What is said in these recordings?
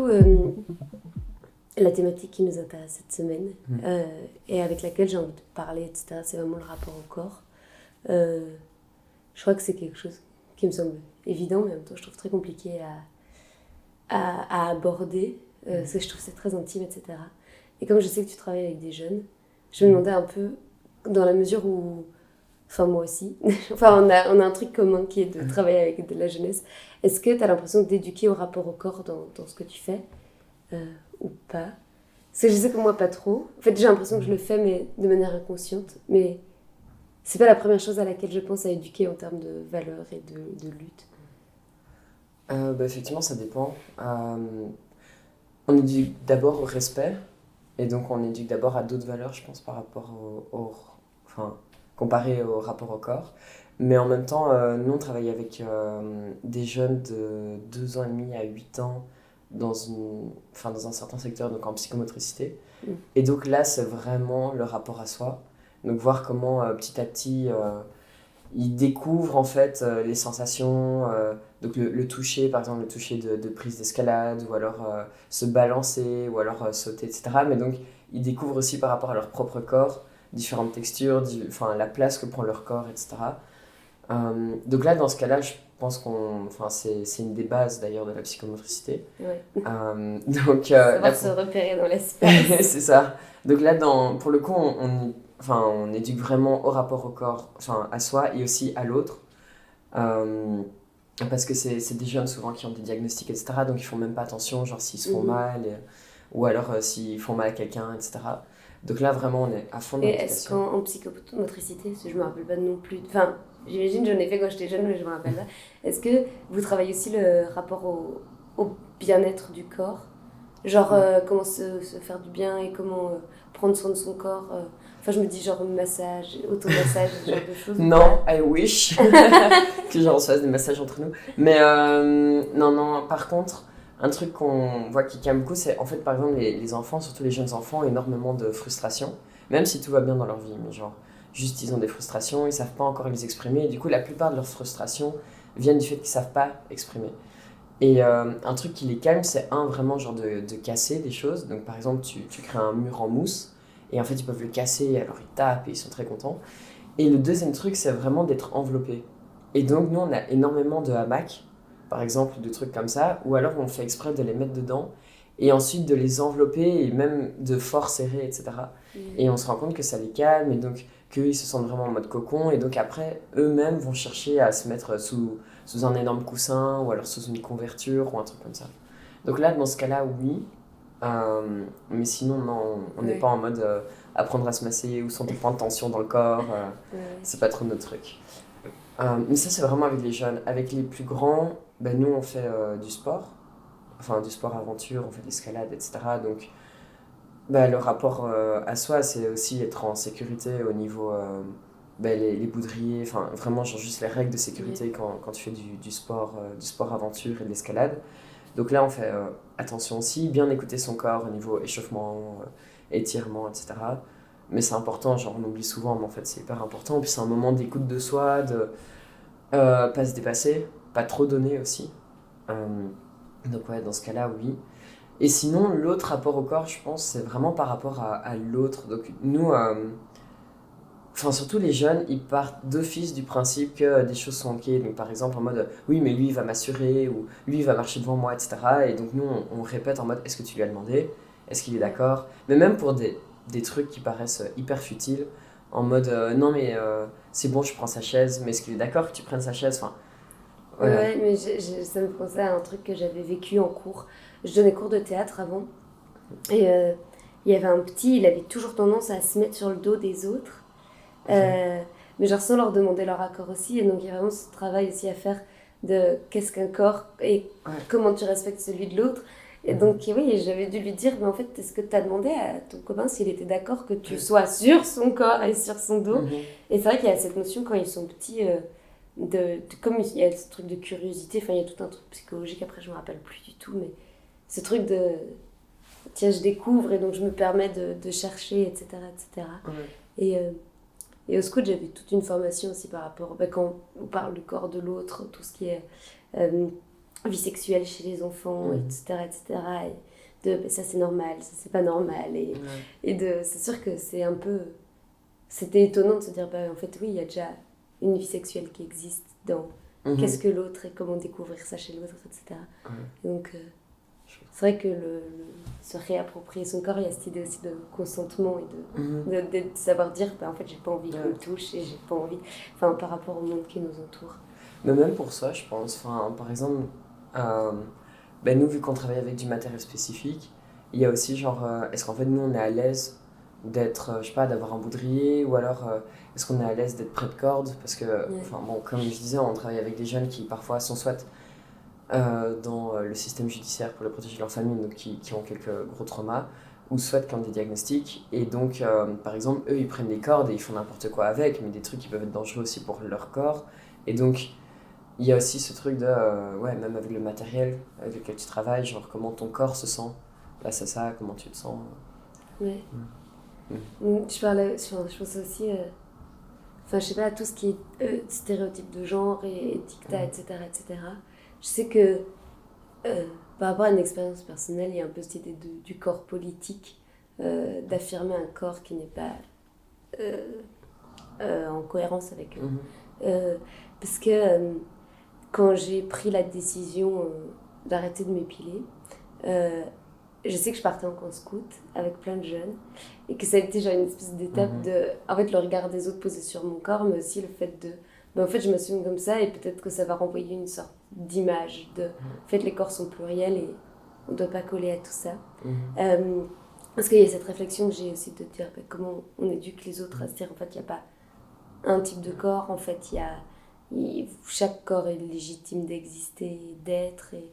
coup, la thématique qui nous intéresse cette semaine et avec laquelle j'ai envie de parler, etc., c'est vraiment le rapport au corps. Je crois que c'est quelque chose qui me semble évident, mais en même temps, je trouve très compliqué à aborder, parce que je trouve que c'est très intime, etc. Et comme je sais que tu travailles avec des jeunes, je me demandais un peu, dans la mesure où, enfin moi aussi, enfin on a un truc commun qui est de travailler avec de la jeunesse, est-ce que tu as l'impression d'éduquer au rapport au corps dans ce que tu fais ou pas? Parce que je sais que moi pas trop, en fait j'ai l'impression que je le fais mais de manière inconsciente, mais c'est pas la première chose à laquelle je pense à éduquer en termes de valeurs et de lutte. Effectivement, ça dépend. On éduque d'abord au respect, et donc on éduque d'abord à d'autres valeurs, je pense, par rapport enfin, comparé au rapport au corps. Mais en même temps, nous, on travaille avec des jeunes de 2 ans et demi à 8 ans dans un certain secteur, donc en psychomotricité. Et donc là, c'est vraiment le rapport à soi. Donc voir comment petit à petit, ils découvrent en fait les sensations, donc le toucher, par exemple le toucher de prise d'escalade, ou alors se balancer, ou alors sauter, etc. Mais donc ils découvrent aussi par rapport à leur propre corps différentes textures, enfin, la place que prend leur corps, etc. Donc là, dans ce cas-là, je pense c'est une des bases d'ailleurs de la psychomotricité. Ouais. Donc savoir se repérer dans l'espace. c'est ça. Donc là, pour le coup, on éduque vraiment au rapport au corps, enfin à soi et aussi à l'autre. Parce que c'est des jeunes souvent qui ont des diagnostics, etc. Donc ils font même pas attention, genre s'ils se font mal, ou alors s'ils font mal à quelqu'un, etc. Donc là, vraiment, on est à fond dans Et l'éducation. est-ce qu'en psychomotricité, parce que je me rappelle pas non plus, enfin, j'imagine j'en ai fait quand j'étais jeune, mais je me rappelle pas. Est-ce que vous travaillez aussi le rapport au bien-être du corps? Genre, comment se faire du bien et comment prendre soin de son corps Enfin, je me dis genre massage, automassage, ce genre de choses. Non, I wish que j'en fasse des massages entre nous. Mais non, par contre, un truc qu'on voit qui calme beaucoup, c'est en fait, par exemple, les enfants, surtout les jeunes enfants, ont énormément de frustration, même si tout va bien dans leur vie. Mais genre, juste ils ont des frustrations, ils savent pas encore les exprimer, et du coup, la plupart de leurs frustrations viennent du fait qu'ils savent pas exprimer. Et un truc qui les calme, c'est vraiment genre de casser des choses. Donc, par exemple, tu crées un mur en mousse, et en fait, ils peuvent le casser, alors ils tapent et ils sont très contents. Et le deuxième truc, c'est vraiment d'être enveloppé. Et donc, nous, on a énormément de hamacs, par exemple, de trucs comme ça, ou alors on fait exprès de les mettre dedans, et ensuite de les envelopper, et même de fort serrer, etc. Et on se rend compte que ça les calme, et donc qu'ils se sentent vraiment en mode cocon, et donc après, eux-mêmes vont chercher à se mettre sous un énorme coussin, ou alors sous une couverture, ou un truc comme ça. Donc là, dans ce cas-là, oui. Mais sinon, non, on n'est pas en mode apprendre à se masser ou sont des points de tension dans le corps. C'est pas trop notre truc. Mais ça, c'est vraiment avec les jeunes. Avec les plus grands, ben, nous, on fait du sport. Enfin, du sport aventure, on fait de l'escalade, etc. Donc, ben, le rapport à soi, c'est aussi être en sécurité au niveau ben, les boudriers. Enfin, vraiment, genre juste les règles de sécurité quand tu fais du sport aventure et de l'escalade. Donc là, on fait attention aussi, bien écouter son corps au niveau échauffement, étirement, etc. Mais c'est important, genre on oublie souvent, mais en fait c'est hyper important. Puis c'est un moment d'écoute de soi, de pas se dépasser, pas trop donner aussi. Donc ouais, dans ce cas-là, oui. Et sinon, l'autre rapport au corps, je pense, c'est vraiment par rapport à l'autre. Donc nous, enfin, surtout les jeunes, ils partent d'office du principe que des choses sont ok. Donc, par exemple, en mode oui, mais lui, il va m'assurer, ou lui, il va marcher devant moi, etc. Et donc, nous, on répète en mode est-ce que tu lui as demandé? Est-ce qu'il est d'accord? Mais même pour des trucs qui paraissent hyper futiles, en mode non, mais c'est bon, je prends sa chaise, mais est-ce qu'il est d'accord que tu prennes sa chaise? Enfin, voilà. Ouais, mais ça me pensait à un truc que j'avais vécu en cours. Je donnais cours de théâtre avant. Et il y avait un petit, il avait toujours tendance à se mettre sur le dos des autres. Mais genre sans leur demander leur accord aussi. Et donc il y a vraiment ce travail aussi à faire de qu'est-ce qu'un corps et comment tu respectes celui de l'autre. Et donc oui, j'avais dû lui dire, mais en fait, est-ce que tu as demandé à ton copain s'il était d'accord que tu sois sur son corps et sur son dos? Et c'est vrai qu'il y a cette notion quand ils sont petits, comme il y a ce truc de curiosité, enfin il y a tout un truc psychologique, après je me rappelle plus du tout, mais ce truc de tiens, je découvre et donc je me permets de chercher, etc. etc. Et au scout, j'avais toute une formation aussi par rapport, quand on parle du corps de l'autre, tout ce qui est vie sexuelle chez les enfants, etc., etc. Et de ça c'est normal, ça c'est pas normal. Et c'est sûr que c'est un peu... C'était étonnant de se dire, en fait, oui, il y a déjà une vie sexuelle qui existe dans qu'est-ce que l'autre et comment découvrir ça chez l'autre, etc. Donc, c'est vrai que se réapproprier son corps, il y a cette idée aussi de consentement et de savoir dire, en fait, j'ai pas envie qu'on me touche et j'ai pas envie, par rapport au monde qui nous entoure. Mais même pour ça, je pense, par exemple, nous, vu qu'on travaille avec du matériel spécifique, il y a aussi genre, est-ce qu'en fait, nous, on est à l'aise d'être, je sais pas, d'avoir un baudrier, ou alors est-ce qu'on est à l'aise d'être près de corde, parce que, comme je disais, on travaille avec des jeunes qui parfois sont soit dans le système judiciaire pour le protéger de leur famille, donc qui ont quelques gros traumas, ou soit qui ont des diagnostics, et donc, par exemple, eux, ils prennent des cordes et ils font n'importe quoi avec, mais des trucs qui peuvent être dangereux aussi pour leur corps, et donc, il y a aussi ce truc de, même avec le matériel avec lequel tu travailles, genre comment ton corps se sent face à ça, comment tu te sens. Ouais. Je pense aussi, je sais pas, tout ce qui est stéréotypes de genre et dictats, etc., etc. Je sais que par rapport à une expérience personnelle, il y a un peu cette idée du corps politique, d'affirmer un corps qui n'est pas en cohérence avec eux. Parce que quand j'ai pris la décision d'arrêter de m'épiler, je sais que je partais en camp scout avec plein de jeunes et que ça a été genre une espèce d'étape de, en fait, le regard des autres posé sur mon corps, mais aussi le fait de, en fait, je m'assume comme ça et peut-être que ça va renvoyer une sorte d'image de, en fait, les corps sont pluriels et on ne doit pas coller à tout ça. Parce qu'il y a cette réflexion que j'ai aussi de dire comment on éduque les autres à se dire, en fait, il n'y a pas un type de corps, en fait, chaque corps est légitime d'exister, d'être, et...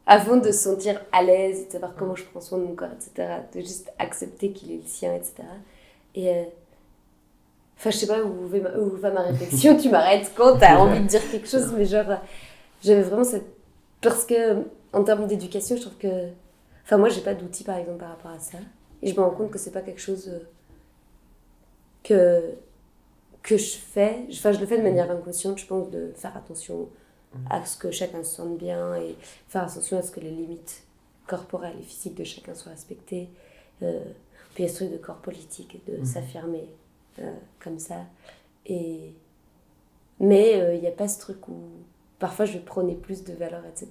avant de se sentir à l'aise, de savoir comment je prends soin de mon corps, etc., de juste accepter qu'il est le sien, etc. Et je sais pas où va ma réflexion, tu m'arrêtes quand t'as envie de dire quelque chose, mais genre, j'avais vraiment cette... Parce que, en termes d'éducation, je trouve que... moi, j'ai pas d'outils, par exemple, par rapport à ça. Et je me rends compte que c'est pas quelque chose que je fais. Je le fais de manière inconsciente, je pense, de faire attention à ce que chacun se sente bien et faire attention à ce que les limites corporelles et physiques de chacun soient respectées. Puis il y a ce truc de corps politique et de s'affirmer comme ça. Mais il n'y a pas ce truc où parfois je vais prôner plus de valeurs, etc.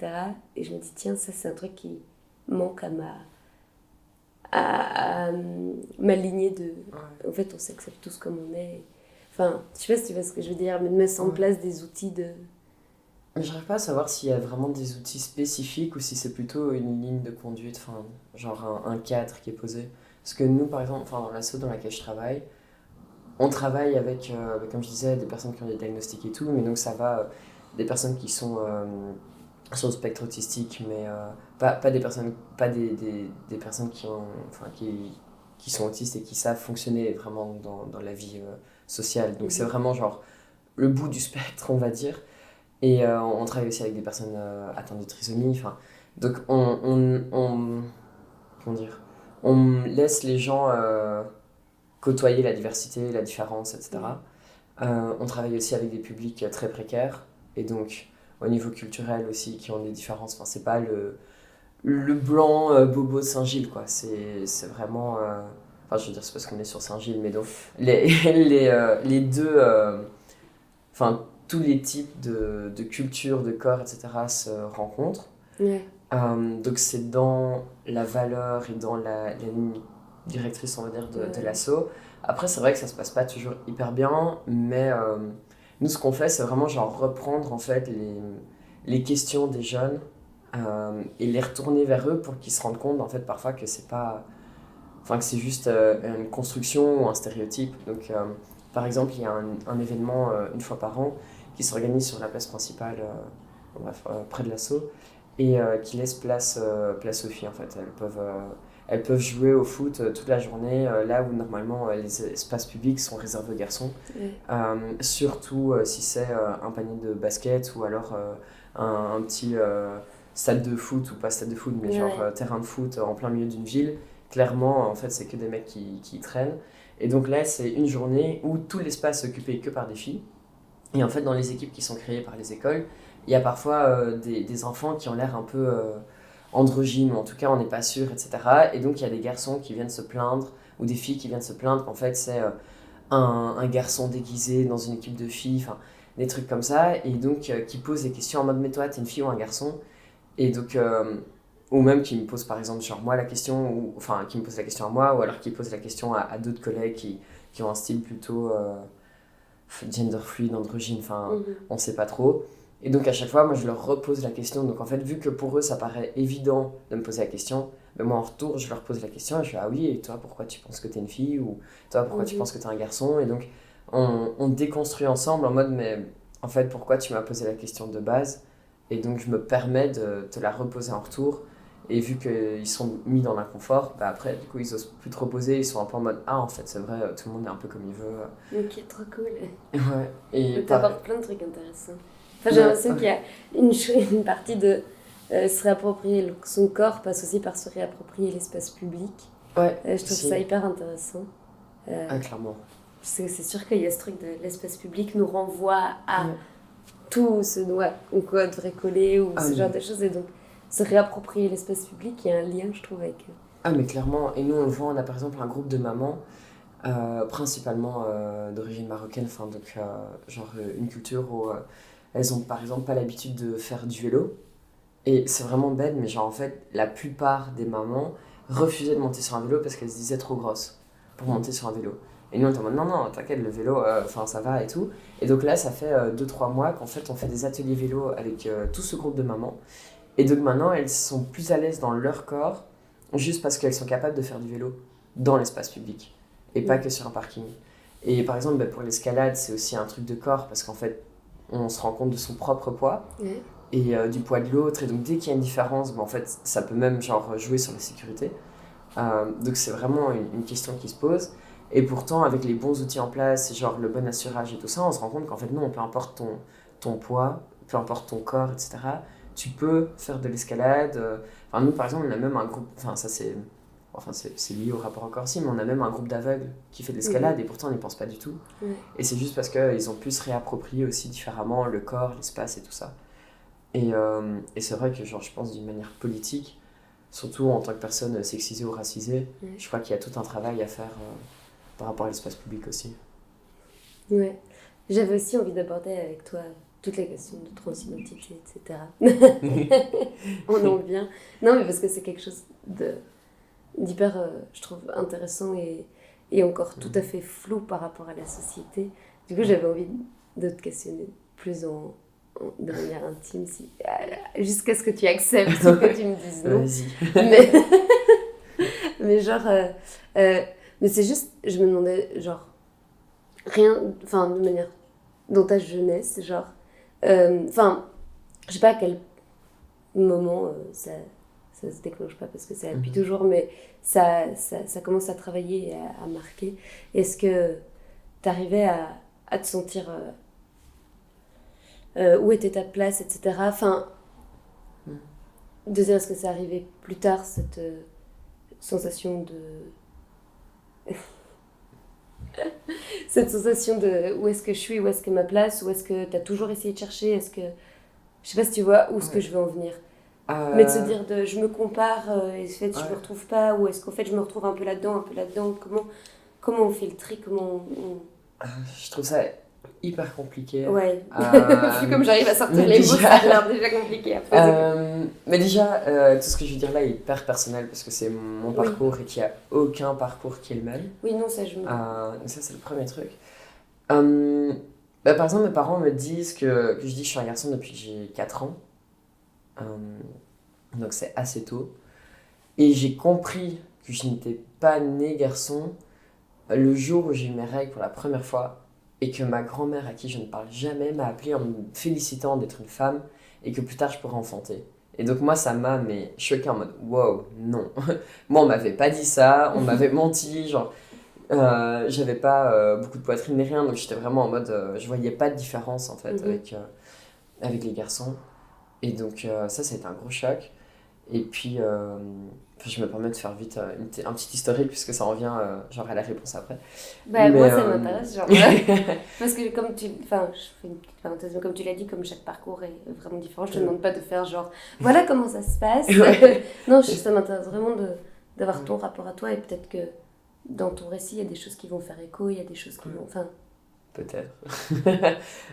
Et je me dis, tiens, ça c'est un truc qui manque à ma lignée de... En fait, on s'accepte tous comme on est. Je sais pas si tu vois ce que je veux dire, mais de mettre en place des outils de... Mais j'arrive pas à savoir s'il y a vraiment des outils spécifiques ou si c'est plutôt une ligne de conduite, genre un cadre qui est posé. Parce que nous, par exemple, dans l'asso dans laquelle je travaille, on travaille avec, comme je disais, des personnes qui ont des diagnostics et tout, mais donc ça va, des personnes qui sont sur le spectre autistique, mais pas des personnes, pas des personnes qui sont autistes et qui savent fonctionner vraiment dans la vie sociale. Donc c'est vraiment genre le bout du spectre, on va dire. Et on travaille aussi avec des personnes atteintes de trisomie. Donc comment dire, on laisse les gens côtoyer la diversité, la différence, etc. On travaille aussi avec des publics très précaires. Et donc, au niveau culturel aussi, qui ont des différences. C'est pas le blanc bobo de Saint-Gilles, quoi. C'est vraiment... je veux dire, c'est parce qu'on est sur Saint-Gilles, mais donc les deux... tous les types de culture, de corps, etc. se rencontrent. Donc c'est dans la valeur et dans la ligne directrice, on va dire, de l'asso. Après, c'est vrai que ça se passe pas toujours hyper bien, mais nous, ce qu'on fait, c'est vraiment genre reprendre en fait les questions des jeunes et les retourner vers eux pour qu'ils se rendent compte en fait parfois que c'est pas... que c'est juste une construction ou un stéréotype. Donc par exemple, il y a un événement une fois par an qui s'organise sur la place principale, près de l'asso, et qui laisse place aux filles en fait. Elles peuvent jouer au foot toute la journée, là où normalement les espaces publics sont réservés aux garçons. Surtout si c'est un panier de basket ou alors un petit stade de foot, ou pas stade de foot, mais genre terrain de foot en plein milieu d'une ville. Clairement, en fait, c'est que des mecs qui traînent. Et donc là, c'est une journée où tout l'espace est occupé que par des filles. Et en fait, dans les équipes qui sont créées par les écoles, il y a parfois des enfants qui ont l'air un peu androgynes, ou en tout cas on n'est pas sûr, etc. Et donc il y a des garçons qui viennent se plaindre, ou des filles qui viennent se plaindre qu'en fait c'est un garçon déguisé dans une équipe de filles, enfin des trucs comme ça, et donc qui posent des questions en mode mais toi t'es une fille ou un garçon? Et donc, ou même qui me pose par exemple genre moi la question, ou enfin qui me pose la question à moi, ou alors qui pose la question à d'autres collègues qui ont un style plutôt gender fluide, androgyne, enfin on sait pas trop. Et donc à chaque fois moi je leur repose la question, donc en fait vu que pour eux ça paraît évident de me poser la question, ben moi en retour je leur pose la question et je fais ah oui et toi pourquoi tu penses que t'es une fille, ou toi pourquoi tu penses que t'es un garçon, et donc on déconstruit ensemble en mode mais en fait pourquoi tu m'as posé la question de base, et donc je me permets de te la reposer en retour. Et vu qu'ils sont mis dans l'inconfort, bah après, du coup, ils osent plus trop poser, ils sont un peu en mode ah, en fait, c'est vrai, tout le monde est un peu comme il veut. Ok, trop cool. Ouais, et Mais pareil. t'apportes plein de trucs intéressants. Enfin, j'ai l'impression qu'il y a une partie de se réapproprier son corps passe aussi par se réapproprier l'espace public. Ouais, Je trouve si. ça hyper intéressant. Ah, clairement. C'est sûr qu'il y a ce truc de l'espace public nous renvoie à Ouais. tout ce quoi devrait coller ou Ah, ce mais- genre de choses. Et donc, se réapproprier l'espace public, il y a un lien, je trouve, avec... Ah, mais clairement, et nous on le voit, on a par exemple un groupe de mamans, principalement d'origine marocaine, enfin donc une culture où elles ont par exemple pas l'habitude de faire du vélo. Et c'est vraiment bête, mais genre en fait, la plupart des mamans refusaient de monter sur un vélo parce qu'elles se disaient trop grosses pour monter sur un vélo. Et nous on était en mode non, non, t'inquiète, le vélo, enfin ça va et tout. Et donc là, ça fait 2-3 mois qu'en fait on fait des ateliers vélo avec tout ce groupe de mamans. Et donc maintenant, elles sont plus à l'aise dans leur corps juste parce qu'elles sont capables de faire du vélo dans l'espace public et pas que sur un parking. Et par exemple, bah, pour l'escalade, c'est aussi un truc de corps parce qu'en fait, on se rend compte de son propre poids Ouais. et du poids de l'autre. Et donc, dès qu'il y a une différence, bah, en fait, ça peut même genre jouer sur la sécurité. Donc, c'est vraiment une question qui se pose. Et pourtant, avec les bons outils en place, genre le bon assurage et tout ça, on se rend compte qu'en fait, non, peu importe ton poids, peu importe ton corps, etc., tu peux faire de l'escalade. Enfin, nous, par exemple, on a même un groupe, enfin, ça c'est lié au rapport encore si, mais on a même un groupe d'aveugles qui fait de l'escalade et pourtant on n'y pense pas du tout. Ouais. Et c'est juste parce qu'ils ont pu se réapproprier aussi différemment le corps, l'espace et tout ça. Et c'est vrai que genre, je pense d'une manière politique, surtout en tant que personne sexisée ou racisée, je crois qu'il y a tout un travail à faire par rapport à l'espace public aussi. Ouais. J'avais aussi envie d'aborder avec toi toutes les questions de transidentité, etc. On en vient. Non, mais parce que c'est quelque chose d'hyper, je trouve, intéressant et encore tout à fait flou par rapport à la société. Du coup, j'avais envie de te questionner plus de manière intime, jusqu'à ce que tu acceptes ou que tu me dises non. Vas-y. Mais, mais genre, mais c'est juste, je me demandais, genre, enfin, de manière, dans ta jeunesse, genre, enfin, je sais pas à quel moment ça se déclenche pas parce que c'est depuis toujours, mais ça commence à travailler et à marquer. Est-ce que t'arrivais à te sentir où était ta place, etc. Enfin, de dire est-ce que ça arrivait plus tard, cette sensation de... cette sensation de où est-ce que je suis, où est-ce que ma place, où est-ce que t'as toujours essayé de chercher, est-ce que... Je sais pas si tu vois où est-ce que je veux en venir. Mais de se dire je me compare et en fait je me retrouve pas, ou est-ce qu'en fait je me retrouve un peu là-dedans, comment on fait le tri, Je trouve ça hyper compliqué. Ouais, vu comme j'arrive à sortir les mots, ça a l'air déjà compliqué après. Mais déjà, tout ce que je veux dire là est hyper personnel parce que c'est mon parcours et qu'il n'y a aucun parcours qui est le même. Oui, non, ça je me... Donc ça c'est le premier truc. Par exemple, mes parents me disent que je dis que je suis un garçon depuis que j'ai 4 ans. Donc c'est assez tôt. Et j'ai compris que je n'étais pas né garçon le jour où j'ai eu mes règles pour la première fois et que ma grand-mère, à qui je ne parle jamais, m'a appelé en me félicitant d'être une femme et que plus tard je pourrais enfanter. Et donc moi ça m'a choqué en mode wow, non. Moi on m'avait pas dit ça, on m'avait menti, genre j'avais pas beaucoup de poitrine ni rien, donc j'étais vraiment en mode je voyais pas de différence en fait avec les garçons. Et donc ça a été un gros choc. Et puis, je me permets de faire vite un petit historique, puisque ça revient genre à la réponse après. Bah, Mais, moi, ça m'intéresse, genre, parce que comme tu... Enfin, je fais une petite parenthèse, mais comme tu l'as dit, comme chaque parcours est vraiment différent, je te demande pas de faire genre, voilà comment ça se passe. Ouais. Non, ça m'intéresse vraiment d'avoir ton rapport à toi, et peut-être que dans ton récit, il y a des choses qui vont faire écho, il y a des choses qui vont... Enfin, Peut-être.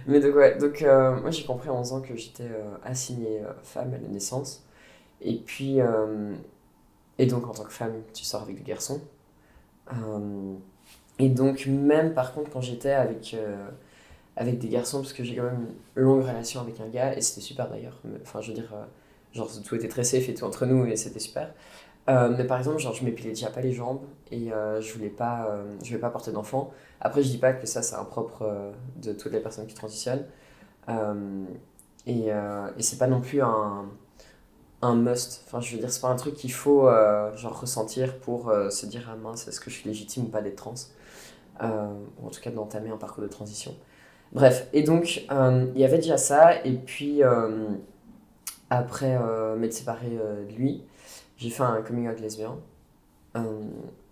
Mais donc, ouais, donc moi j'ai compris à 11 ans que j'étais assignée femme à la naissance. Et puis, et donc en tant que femme, tu sors avec des garçons. Euh, et donc, même par contre, quand j'étais avec des garçons, parce que j'ai quand même une longue relation avec un gars, et c'était super d'ailleurs. Enfin, je veux dire, genre tout était très safe et tout entre nous, et c'était super. Mais par exemple, genre, je m'épilais déjà pas les jambes et je voulais pas porter d'enfant. Après, je dis pas que ça, c'est impropre de toutes les personnes qui transitionnent. Euh, et c'est pas non plus un must. Enfin, je veux dire, c'est pas un truc qu'il faut genre ressentir pour se dire, ah mince, est-ce que je suis légitime ou pas d'être trans? Ou en tout cas d'entamer un parcours de transition. Bref, et donc, il y avait déjà ça. Et puis, après m'être séparée de lui, j'ai fait un coming out lesbien. Euh,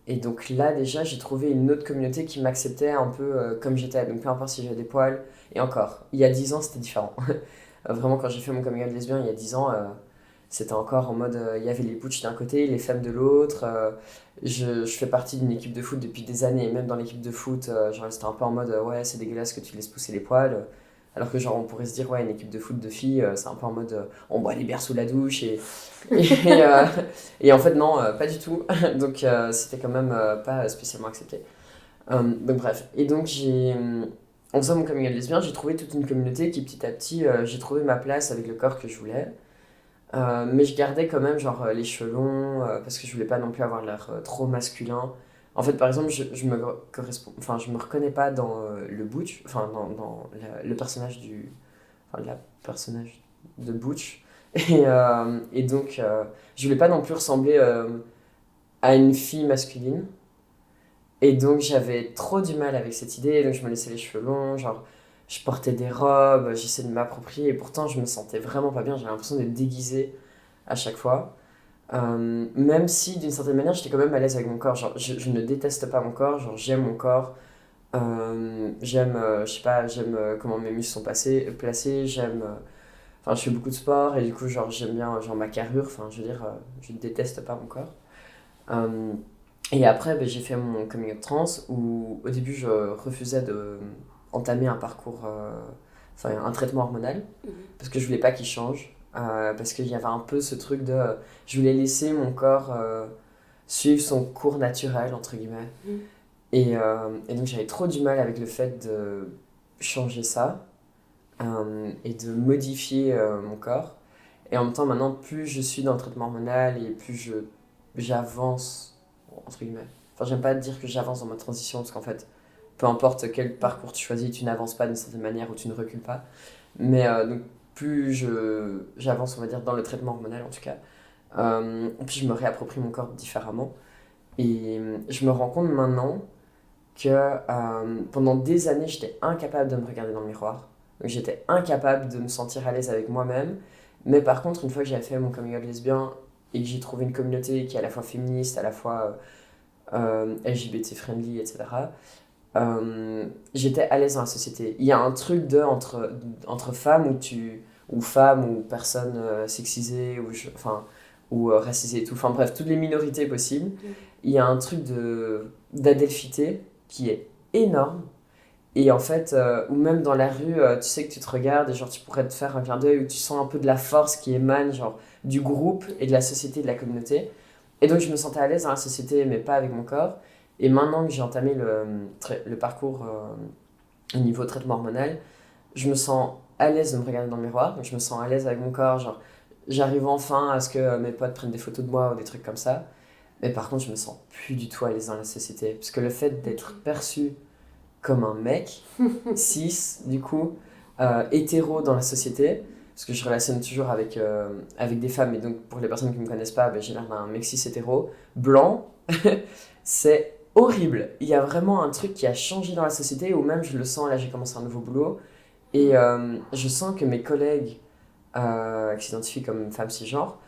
et donc là, déjà, j'ai trouvé une autre communauté qui m'acceptait un peu comme j'étais. Donc peu importe si j'avais des poils. Et encore, il y a 10 ans, c'était différent. Vraiment, quand j'ai fait mon coming out lesbien il y a 10 ans, c'était encore en mode. Il y avait les butch d'un côté, les femmes de l'autre. Je fais partie d'une équipe de foot depuis des années. Et même dans l'équipe de foot, genre, c'était un peu en mode ouais, c'est dégueulasse que tu laisses pousser les poils. Alors que, genre, on pourrait se dire, ouais, une équipe de foot de filles, c'est un peu en mode on boit les bières sous la douche et, et en fait, non, pas du tout. Donc, c'était quand même pas spécialement accepté. Donc, bref. Et donc, en faisant mon coming out lesbien, j'ai trouvé toute une communauté qui, petit à petit, j'ai trouvé ma place avec le corps que je voulais. Mais je gardais quand même, genre, les cheveux longs, parce que je voulais pas non plus avoir l'air trop masculin. En fait, par exemple, je me reconnais pas dans le Butch, enfin, le personnage enfin, la personnage de Butch. Et donc, je voulais pas non plus ressembler à une fille masculine. Et donc, j'avais trop du mal avec cette idée. Donc, je me laissais les cheveux longs, genre, je portais des robes, j'essayais de m'approprier. Et pourtant, je me sentais vraiment pas bien. J'avais l'impression d'être déguisée à chaque fois. Même si, d'une certaine manière, j'étais quand même à l'aise avec mon corps. Genre, je ne déteste pas mon corps. Genre, j'aime mon corps. Je sais pas, j'aime comment mes muscles sont placés. Enfin, je fais beaucoup de sport et du coup, genre, j'aime bien genre, ma carrure. Enfin, je veux dire, je ne déteste pas mon corps. Euh, et après, ben, j'ai fait mon coming out trans où au début, je refusais de entamer un parcours, enfin, un traitement hormonal parce que je voulais pas qu'il change. Parce qu'il y avait un peu ce truc de. Je voulais laisser mon corps suivre son cours naturel, entre guillemets. Et donc, j'avais trop du mal avec le fait de changer ça et de modifier mon corps. Et en même temps, maintenant, plus je suis dans le traitement hormonal et plus j'avance, entre guillemets. Enfin, j'aime pas dire que j'avance dans ma transition, parce qu'en fait, peu importe quel parcours tu choisis, tu n'avances pas d'une certaine manière ou tu ne recules pas. Mais donc, plus j'avance, on va dire, dans le traitement hormonal, en tout cas, plus je me réapproprie mon corps différemment. Et je me rends compte maintenant que pendant des années, j'étais incapable de me regarder dans le miroir. Donc j'étais incapable de me sentir à l'aise avec moi-même. Mais par contre, une fois que j'ai fait mon coming out lesbien et que j'ai trouvé une communauté qui est à la fois féministe, à la fois LGBT friendly, etc., j'étais à l'aise dans la société. Il y a un truc entre femmes ou femmes ou personnes sexisées enfin, ou racisées et tout. Enfin bref, toutes les minorités possibles. Il y a un truc d'adelphité qui est énorme. Et en fait, ou même dans la rue, tu sais que tu te regardes et genre tu pourrais te faire un clin d'œil où tu sens un peu de la force qui émane genre du groupe et de la société, de la communauté. Et donc je me sentais à l'aise dans la société, mais pas avec mon corps. Et maintenant que j'ai entamé le parcours au niveau traitement hormonal, je me sens à l'aise de me regarder dans le miroir. Donc je me sens à l'aise avec mon corps. Genre, j'arrive enfin à ce que mes potes prennent des photos de moi ou des trucs comme ça. Mais par contre, je me sens plus du tout à l'aise dans la société. Parce que le fait d'être perçu comme un mec, cis, du coup, hétéro dans la société, parce que je relationne toujours avec des femmes, et donc pour les personnes qui ne me connaissent pas, ben, j'ai l'air d'un mec cis hétéro, blanc, c'est horrible. Il y a vraiment un truc qui a changé dans la société, ou même je le sens, là j'ai commencé un nouveau boulot, et je sens que mes collègues qui s'identifient comme femmes cisgenres,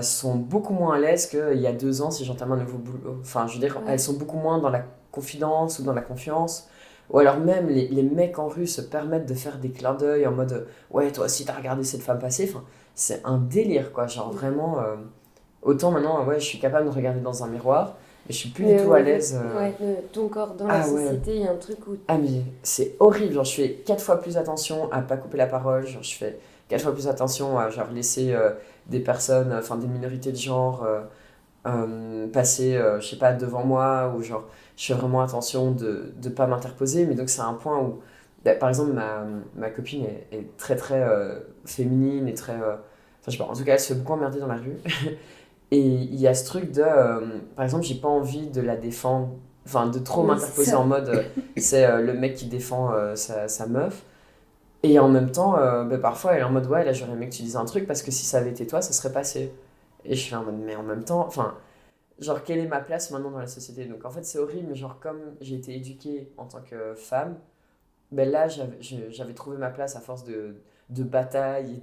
sont beaucoup moins à l'aise qu'il y a 2 ans si j'entame un nouveau boulot. Enfin, je veux dire, Ouais. elles sont beaucoup moins dans la confidence ou dans la confiance. Ou alors même les mecs en rue se permettent de faire des clins d'œil en mode ouais, toi aussi t'as regardé cette femme passer. Enfin, c'est un délire quoi. Genre vraiment, autant maintenant, ouais, je suis capable de regarder dans un miroir, mais je suis plus du Mais au tout à niveau l'aise. de ton corps dans la Ah ouais. société, il y a un truc où. Ah mais c'est horrible, genre je fais 4 fois plus attention à pas couper la parole, genre je fais 4 fois plus attention à genre laisser des personnes, enfin des minorités de genre passer, je sais pas, devant moi, ou genre je fais vraiment attention de pas m'interposer, mais donc c'est un point où, bah, par exemple ma copine est très très féminine et très, enfin je sais pas, en tout cas elle se fait beaucoup emmerder dans la rue, et il y a ce truc de, par exemple, j'ai pas envie de la défendre, enfin de trop Oui, c'est m'interposer ça. en mode c'est le mec qui défend sa meuf. Et en même temps, bah, parfois elle est en mode ouais, là j'aurais aimé que tu dises un truc parce que si ça avait été toi, ça serait passé. Et je suis en mode mais en même temps, enfin, genre quelle est ma place maintenant dans la société? Donc en fait c'est horrible, mais genre comme j'ai été éduquée en tant que femme, ben là, j'avais trouvé ma place à force de bataille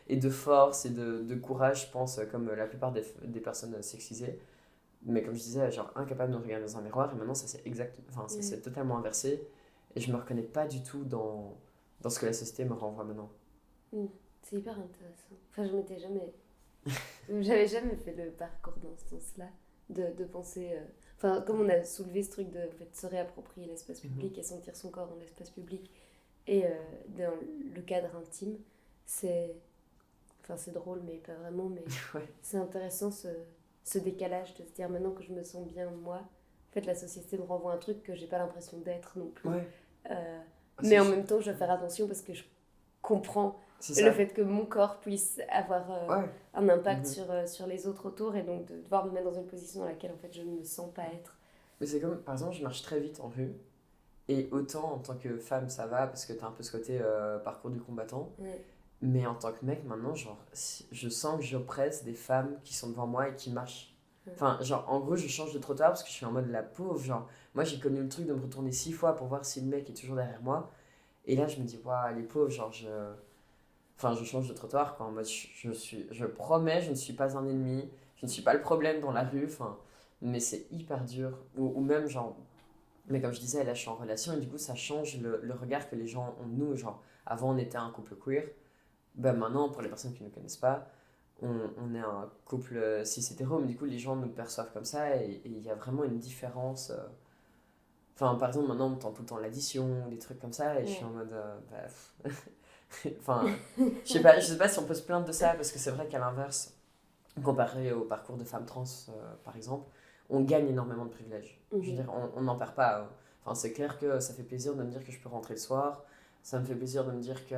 et de force et de courage, je pense, comme la plupart des personnes sexisées. Mais comme je disais, genre incapable de me regarder dans un miroir, et maintenant enfin, ça s'est Ouais. totalement inversé. Et je me reconnais pas du tout dans ce que la société me renvoie maintenant. Mm. C'est hyper intéressant. Enfin, j'avais jamais fait le parcours dans ce sens-là, de penser. Enfin, comme on a soulevé ce truc de en fait, se réapproprier l'espace public et sentir son corps dans l'espace public et dans le cadre intime, c'est. Enfin, c'est drôle, mais pas vraiment, mais Ouais, c'est intéressant ce décalage de se dire maintenant que je me sens bien moi, en fait, la société me renvoie un truc que j'ai pas l'impression d'être non plus. ouais. Euh, Ah, mais en même temps, je dois faire attention parce que je comprends c'est le ça. fait que mon corps puisse avoir Ouais. un impact Mhm. sur les autres autour et donc de devoir me mettre dans une position dans laquelle en fait je ne me sens pas être. Mais c'est comme, par exemple, je marche très vite en rue. Et autant en tant que femme, ça va parce que t'as un peu ce côté parcours du combattant. Ouais. Mais en tant que mec, maintenant, genre, je sens que j'oppresse des femmes qui sont devant moi et qui marchent. Ouais. Enfin, genre, en gros, je change de trottoir parce que je suis en mode la pauvre. Genre, moi, j'ai connu le truc de me retourner 6 fois pour voir si le mec est toujours derrière moi. Et là, je me dis, waouh, les pauvres, genre, enfin, je change de trottoir, quoi. En mode, je promets, je ne suis pas un ennemi. Je ne suis pas le problème dans la rue. Enfin, mais c'est hyper dur. Ou même, genre, mais comme je disais, là, je suis en relation et du coup, ça change le regard que les gens ont de nous. Genre, avant, on était un couple queer. Ben maintenant, pour les personnes qui ne connaissent pas, on est un couple cis hétéro, mais du coup, les gens nous perçoivent comme ça et il y a vraiment une différence. Enfin, par exemple, maintenant, on entend tout le temps l'addition, des trucs comme ça, et je suis Ouais. en mode. Enfin, je sais pas si on peut se plaindre de ça, parce que c'est vrai qu'à l'inverse, comparé au parcours de femmes trans, par exemple, on gagne énormément de privilèges. Je veux dire, on n'en perd pas. Enfin, c'est clair que ça fait plaisir de me dire que je peux rentrer le soir. Ça me fait plaisir de me dire que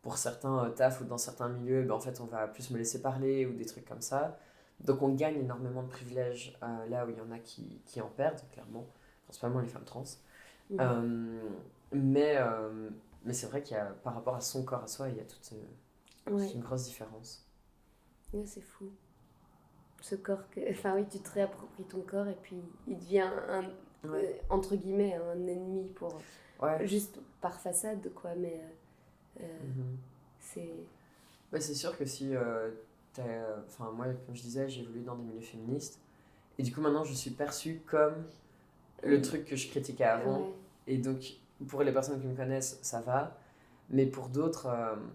pour certains tafs ou dans certains milieux, ben, en fait, on va plus me laisser parler ou des trucs comme ça. Donc, on gagne énormément de privilèges là où il y en a qui en perdent, clairement. Principalement les femmes trans. Mhm. Euh, mais mais c'est vrai qu'il y a, par rapport à son corps à soi, il y a toute Ouais. une grosse différence. Ouais, c'est fou. Ce corps que. Enfin, oui, tu te réappropries ton corps et puis il devient Ouais. entre guillemets, un ennemi pour. Ouais. Juste par façade, quoi, mais Mhm. c'est. Ouais, c'est sûr que si enfin moi comme je disais j'ai évolué dans des milieux féministes et du coup maintenant je suis perçue comme le truc que je critiquais avant Ouais. et donc pour les personnes qui me connaissent ça va mais pour d'autres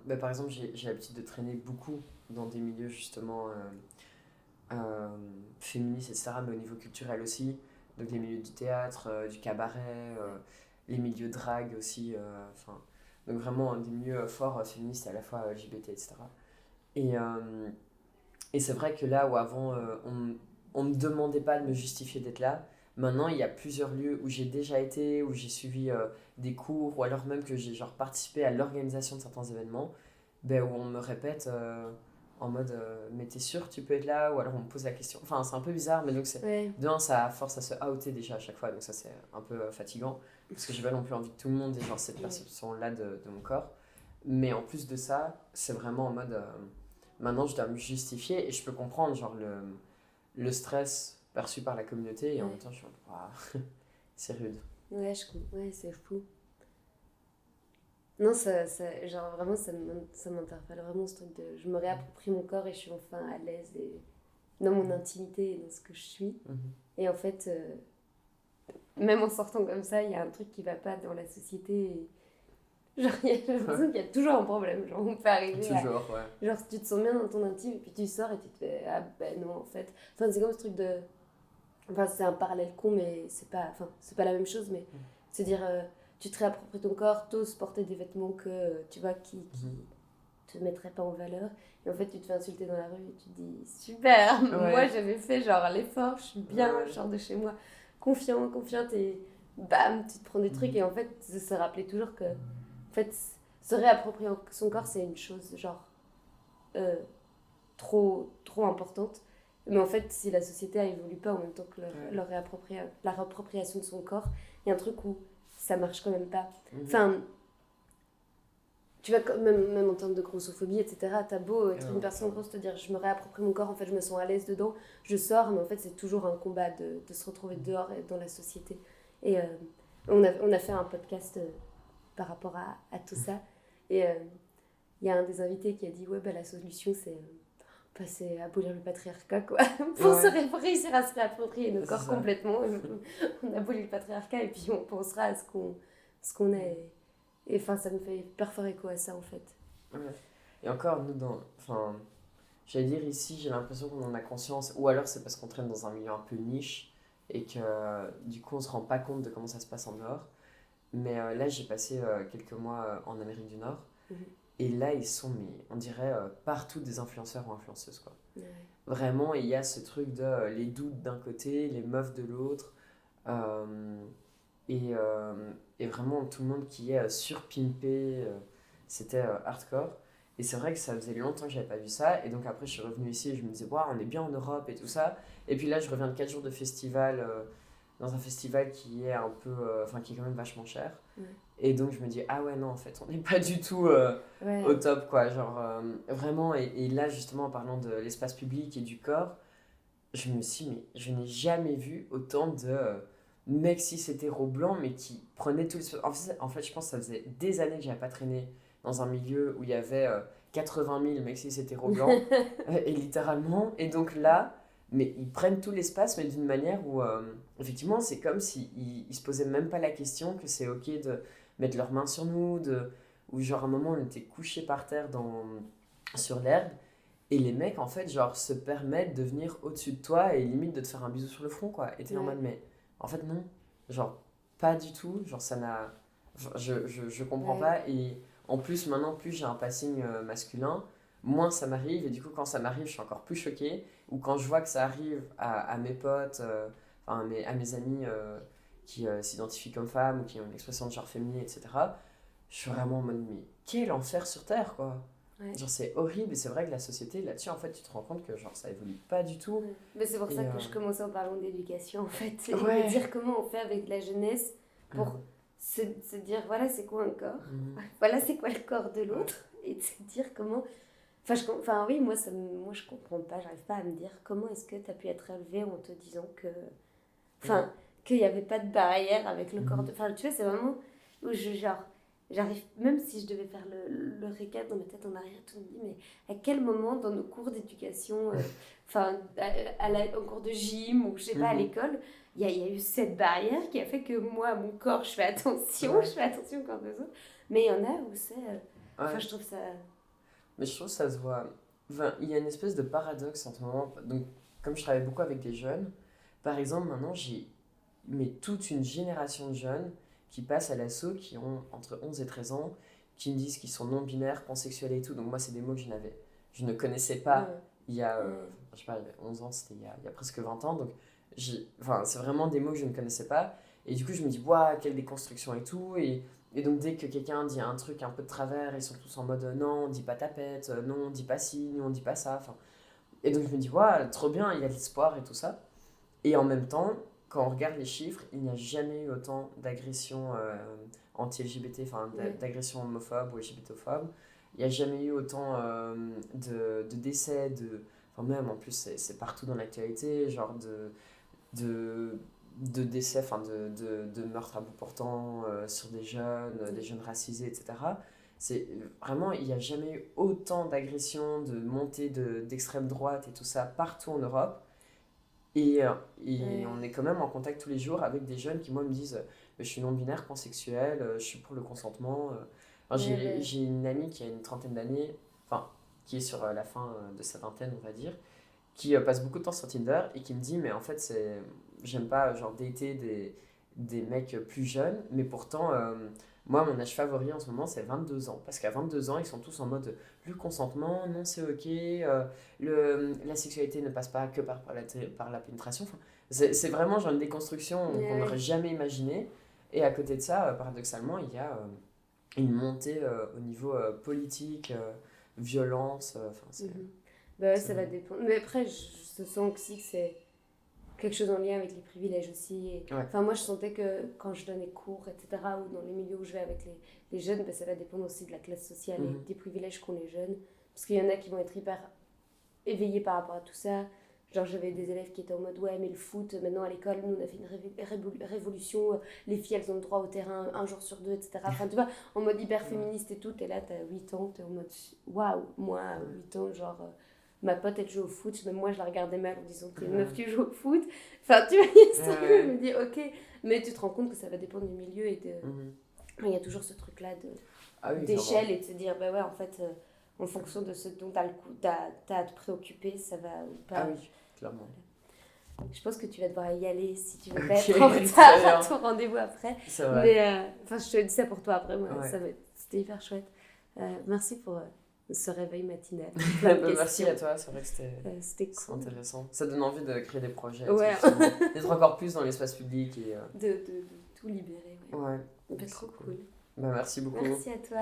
bah, par exemple j'ai l'habitude de traîner beaucoup dans des milieux justement féministes etc mais au niveau culturel aussi donc les milieux du théâtre du cabaret les milieux drag aussi enfin donc vraiment des milieux forts féministes et à la fois LGBT etc. Et, et c'est vrai que là où avant on me demandait pas de me justifier d'être là, maintenant il y a plusieurs lieux où j'ai déjà été, où j'ai suivi des cours, ou alors même que j'ai genre participé à l'organisation de certains événements, ben, où on me répète en mode mais t'es sûr que tu peux être là, ou alors on me pose la question. Enfin c'est un peu bizarre, mais donc c'est Ouais. de un, ça force à se outer déjà à chaque fois, donc ça c'est un peu fatigant, parce que j'ai pas non plus envie que tout le monde ait genre cette perception-là de mon corps. Mais en plus de ça, c'est vraiment en mode maintenant je dois me justifier et je peux comprendre genre le stress perçu par la communauté et en même Ouais. temps je suis en mode, waouh, c'est rude. Ouais, ouais, c'est fou. Non, genre vraiment, ça m'interpelle vraiment ce truc de. Je me réapproprie mon corps et je suis enfin à l'aise et dans mon intimité et dans ce que je suis. Et en fait, même en sortant comme ça, il y a un truc qui va pas dans la société. Genre, j'ai l'impression qu'il y a toujours un problème. Genre, on peut arriver Toujours, ouais. Genre, tu te sens bien dans ton intime et puis tu sors et tu te fais ah ben non, en fait. Enfin, c'est comme ce truc de. Enfin, c'est un parallèle con, mais c'est pas la même chose, mais c'est dire tu te réappropries ton corps, t'oses porter des vêtements que tu vois qui te mettraient pas en valeur. Et en fait, tu te fais insulter dans la rue et tu te dis super, moi j'avais fait genre l'effort, je suis bien, je sors de chez moi confiante et bam, tu te prends des trucs et en fait, se rappeler toujours que. En fait, se réapproprier son corps, c'est une chose genre euh, trop importante. Mais en fait, si la société évolue pas en même temps que la réappropriation de son corps, il y a un truc où ça marche quand même pas. Enfin, tu vois, même en termes de grossophobie, etc., t'as beau être une personne grosse, te dire je me réapproprie mon corps, en fait, je me sens à l'aise dedans, je sors, mais en fait, c'est toujours un combat de se retrouver dehors et dans la société. Et on a fait un podcast par rapport à tout ça. Et il y a un des invités qui a dit ouais, bah, la solution, c'est abolir le patriarcat, quoi. Pour réussir à se réapproprier nos corps complètement. On abolit le patriarcat et puis on pensera à ce qu'on est. Et enfin, ça me fait hyper fort écho à ça, en fait. Ouais. Et encore, nous, enfin, j'allais dire ici, j'ai l'impression qu'on en a conscience, ou alors c'est parce qu'on traîne dans un milieu un peu niche et que du coup on se rend pas compte de comment ça se passe en dehors. Mais là, j'ai passé quelques mois en Amérique du Nord. Et là, ils sont, mais, on dirait, partout des influenceurs ou influenceuses, quoi. Ouais. Vraiment, il y a ce truc de les doutes d'un côté, les meufs de l'autre. euh, et vraiment, tout le monde qui est surpimpé, c'était hardcore. Et c'est vrai que ça faisait longtemps que j'avais pas vu ça. Et donc après, je suis revenu ici et je me disais, waouh, on est bien en Europe et tout ça. Et puis là, je reviens de 4 jours de festival, dans un festival qui est un peu, enfin, qui est quand même vachement cher. Et donc je me dis, ah ouais, non, en fait, on n'est pas du tout au top, quoi. Genre, vraiment, et là, justement, en parlant de l'espace public et du corps, je me suis dit, mais je n'ai jamais vu autant de mecs cis hétéros blancs, mais qui prenaient tout l'espace. En fait, je pense que ça faisait des années que j'avais pas traîné dans un milieu où il y avait 80 000 mecs cis hétéros blancs, et littéralement. Et donc là, mais ils prennent tout l'espace, mais d'une manière où, effectivement, c'est comme s'ils ils se posaient même pas la question que c'est ok de mettre leurs mains sur nous, ou genre à un moment on était couchés par terre sur l'herbe, et les mecs en fait genre se permettent de venir au-dessus de toi et limite de te faire un bisou sur le front, quoi. Et t'es en mode, mais en fait non, genre pas du tout, genre ça n'a... je comprends pas, et en plus maintenant plus j'ai un passing masculin, moins ça m'arrive, et du coup quand ça m'arrive je suis encore plus choquée, ou quand je vois que ça arrive à mes potes, enfin à mes amis qui s'identifient comme femmes ou qui ont une expression de genre féminin, etc. Je suis vraiment en mode, mais quel enfer sur Terre, quoi. Genre c'est horrible, et c'est vrai que la société là-dessus, en fait, tu te rends compte que genre ça évolue pas du tout. Mais c'est pour ça que je commençais en parlant d'éducation, en fait. Et de dire comment on fait avec la jeunesse pour se dire, voilà, c'est quoi un corps, voilà, c'est quoi le corps de l'autre, et de se dire comment... Enfin, oui, moi, je comprends pas, j'arrive pas à me dire comment est-ce que tu as pu être élevé en te disant que... Enfin, qu'il n'y avait pas de barrière avec le corps de... Enfin, tu vois, c'est vraiment... Où j'arrive, même si je devais faire le récap dans ma tête en arrière, tout me dit, mais à quel moment dans nos cours d'éducation, enfin, en cours de gym ou je sais pas, à l'école, il y a eu cette barrière qui a fait que moi, mon corps, je fais attention au corps des autres. Mais il y en a où c'est... Enfin, je trouve ça... Mais je trouve que ça se voit. Enfin, il y a une espèce de paradoxe en ce moment. Donc, comme je travaille beaucoup avec des jeunes, par exemple, maintenant, j'ai mais toute une génération de jeunes qui passent à l'assaut, qui ont entre 11 et 13 ans, qui me disent qu'ils sont non-binaires, pansexuels et tout. Donc, moi, c'est des mots que je ne connaissais pas il y a, je sais pas, il y a 11 ans, c'était il y a presque 20 ans. Donc, enfin, c'est vraiment des mots que je ne connaissais pas. Et du coup, je me dis, waouh, quelle déconstruction et tout. Et donc, dès que quelqu'un dit un truc un peu de travers, ils sont tous en mode non, dis pas tapette, non, dis pas ci, non, dis pas ça. Enfin, et donc, je me dis, waouh, trop bien, il y a de l'espoir et tout ça. Et en même temps, quand on regarde les chiffres, il n'y a jamais eu autant d'agressions anti-LGBT, enfin d'agressions homophobes ou LGBTophobes. Il n'y a jamais eu autant de décès, enfin même en plus c'est partout dans l'actualité, genre de de décès, enfin de meurtres à bout portant sur des jeunes racisés, etc. C'est vraiment, il n'y a jamais eu autant d'agressions, de montées d'extrême droite et tout ça partout en Europe. Et on est quand même en contact tous les jours avec des jeunes qui, moi, me disent je suis non-binaire, pansexuel, je suis pour le consentement. Enfin, j'ai une amie qui a une trentaine d'années, enfin, qui est sur la fin de sa vingtaine, on va dire, qui passe beaucoup de temps sur Tinder et qui me dit mais en fait, j'aime pas genre dater des mecs plus jeunes, mais pourtant, moi, mon âge favori en ce moment, c'est 22 ans. Parce qu'à 22 ans, ils sont tous en mode le consentement, non, c'est ok, la sexualité ne passe pas que par la pénétration. Enfin, c'est vraiment genre une déconstruction qu'on n'aurait jamais imaginé. Et à côté de ça, paradoxalement, il y a une montée au niveau politique, violence. Enfin, Bah ouais, ça va dépendre. Mais après, je sens aussi que c'est quelque chose en lien avec les privilèges aussi. Et... Ouais. Enfin, moi, je sentais que quand je donnais cours, etc., ou dans les milieux où je vais avec les jeunes, bah, ça va dépendre aussi de la classe sociale et des privilèges qu'ont les jeunes. Parce qu'il y en a qui vont être hyper éveillés par rapport à tout ça. Genre, j'avais des élèves qui étaient en mode ouais, mais le foot, maintenant à l'école, nous on a fait une révolution, les filles elles ont le droit au terrain un jour sur deux, etc. Enfin, tu vois, en mode hyper féministe et tout, et là t'as 8 ans, t'es en mode waouh, moi à 8 ans, genre ma pote elle joue au foot, même moi je la regardais mal en disant t'es une meuf qui joue au foot. Enfin, tu vois, je me dis ok, mais tu te rends compte que ça va dépendre du milieu et de. Il y a toujours ce truc là d'échelle et de se dire bah ouais, en fait. En fonction de ce dont t'as à te préoccuper, ça va ou pas. Ah oui, clairement. Je pense que tu vas devoir y aller si tu veux pas être en retard à ton rendez-vous après. C'est vrai. Mais je te dis ça pour toi après, moi, Ouais. c'était hyper chouette. Merci pour ce réveil matinal. Merci à toi, c'est vrai que c'était cool. Intéressant. Ça donne envie de créer des projets, Ouais. d'être encore plus dans l'espace public. Et, de tout libérer. Ouais. C'est trop cool. Bah, merci beaucoup. Merci à toi.